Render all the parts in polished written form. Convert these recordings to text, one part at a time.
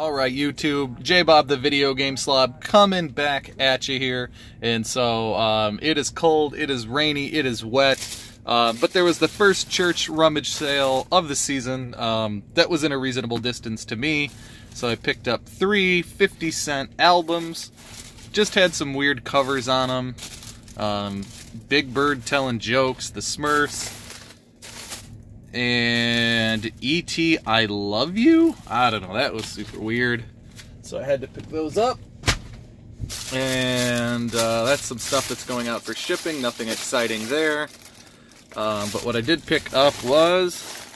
Alright YouTube, J-Bob the Video Game Slob coming back at you here. And so it is cold, it is rainy, it is wet, but there was the first church rummage sale of the season that was in a reasonable distance to me. So I picked up 3 50-cent albums, just had some weird covers on them. Big Bird Telling Jokes, The Smurfs, and E.T. I Love You? I don't know, that was super weird. So I had to pick those up. And that's some stuff that's going out for shipping, nothing exciting there. But what I did pick up was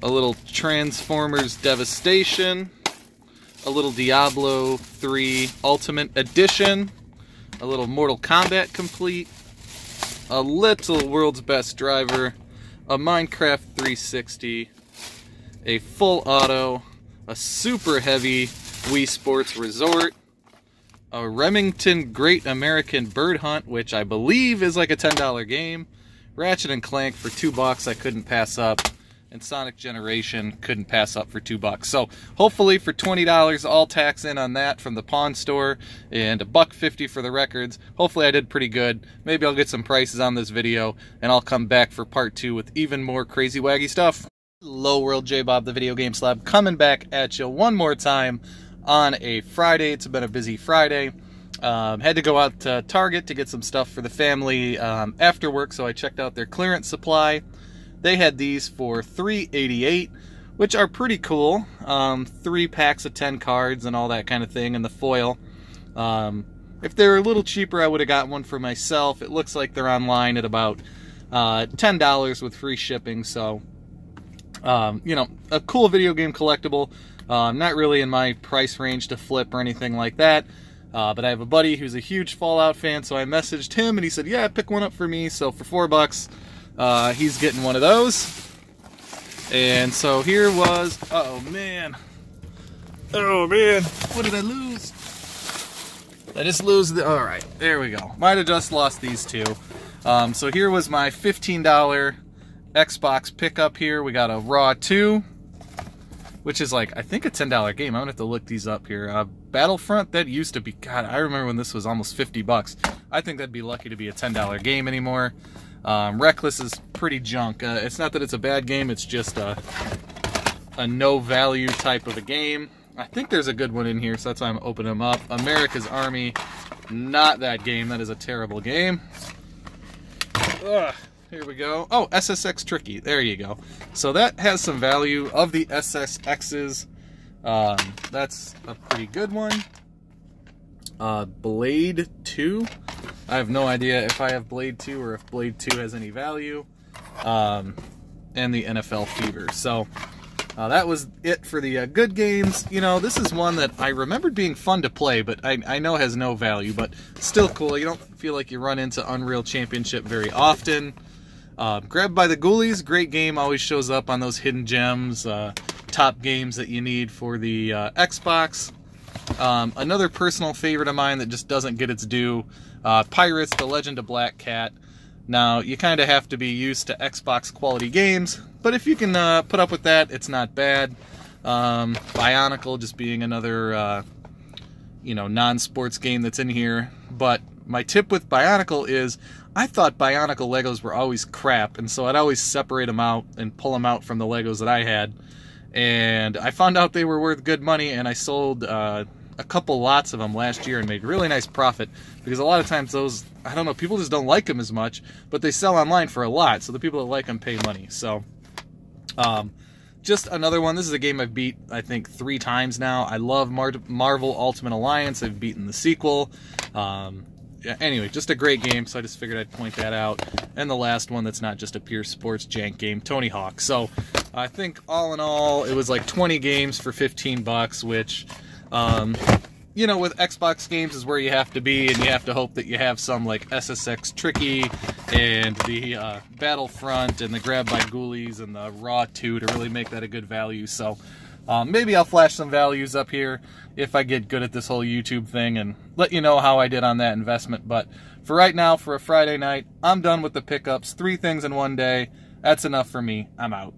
a little Transformers Devastation, a little Diablo 3 Ultimate Edition, a little Mortal Kombat Complete, a little World's Best Driver, a Minecraft 360, a full auto, a super heavy Wii Sports Resort, a Remington Great American Bird Hunt, which I believe is like a $10 game, Ratchet & Clank for $2 I couldn't pass up, and Sonic Generation couldn't pass up for $2. So hopefully for $20, all tax in on that from the pawn store, and $1.50 for the records. Hopefully I did pretty good. Maybe I'll get some prices on this video, and I'll come back for part 2 with even more crazy waggy stuff. Hello world, J-Bob the Video Game Slob coming back at you one more time on a Friday. It's been a busy Friday. Had to go out to Target to get some stuff for the family after work, so I checked out their clearance supply. They had these for $3.88, which are pretty cool. 3 packs of 10 cards and all that kind of thing, and the foil. If they were a little cheaper, I would have got one for myself. It looks like they're online at about $10 with free shipping, so you know, a cool video game collectible. Not really in my price range to flip or anything like that. But I have a buddy who's a huge Fallout fan, so I messaged him and he said, yeah, pick one up for me. So for $4, he's getting one of those. And so here was, oh man, what did I lose? I just lose the, all right, there we go. Might have just lost these two. So here was my $15 Xbox pickup here. We got a Raw 2, which is like, I think a $10 game. I'm gonna have to look these up here. Battlefront, that used to be, God, I remember when this was almost $50. I think that'd be lucky to be a $10 game anymore. Reckless is pretty junk. It's not that it's a bad game, it's just a no value type of a game. I think there's a good one in here, so that's why I'm opening them up. America's Army, not that game. That is a terrible game. Ugh. Here we go. Oh, SSX Tricky. There you go. So that has some value of the SSXs. That's a pretty good one. Blade 2. I have no idea if I have Blade 2 or if Blade 2 has any value. And the NFL Fever. So that was it for the good games. You know, this is one that I remembered being fun to play, but I know has no value, but still cool. You don't feel like you run into Unreal Championship very often. Grabbed by the Ghoulies, great game, always shows up on those hidden gems, top games that you need for the Xbox. Another personal favorite of mine that just doesn't get its due, Pirates, The Legend of Black Cat. Now, you kind of have to be used to Xbox quality games, but if you can put up with that, it's not bad. Bionicle just being another, you know, non-sports game that's in here, but my tip with Bionicle is I thought Bionicle Legos were always crap, and so I'd always separate them out and pull them out from the Legos that I had. And I found out they were worth good money, and I sold a couple lots of them last year and made really nice profit, because a lot of times those, I don't know, people just don't like them as much, but they sell online for a lot, so the people that like them pay money. So just another one. This is a game I've beat, I think, 3 times now. I love Marvel Ultimate Alliance. I've beaten the sequel. Yeah, anyway, just a great game, so I just figured I'd point that out. And the last one that's not just a pure sports jank game, Tony Hawk. So I think all in all, it was like 20 games for $15, which, you know, with Xbox games is where you have to be, and you have to hope that you have some like SSX Tricky and the Battlefront and the Grab by Ghoulies and the Raw 2 to really make that a good value. So maybe I'll flash some values up here if I get good at this whole YouTube thing and let you know how I did on that investment. But for right now, for a Friday night, I'm done with the pickups. 3 things in one day. That's enough for me. I'm out.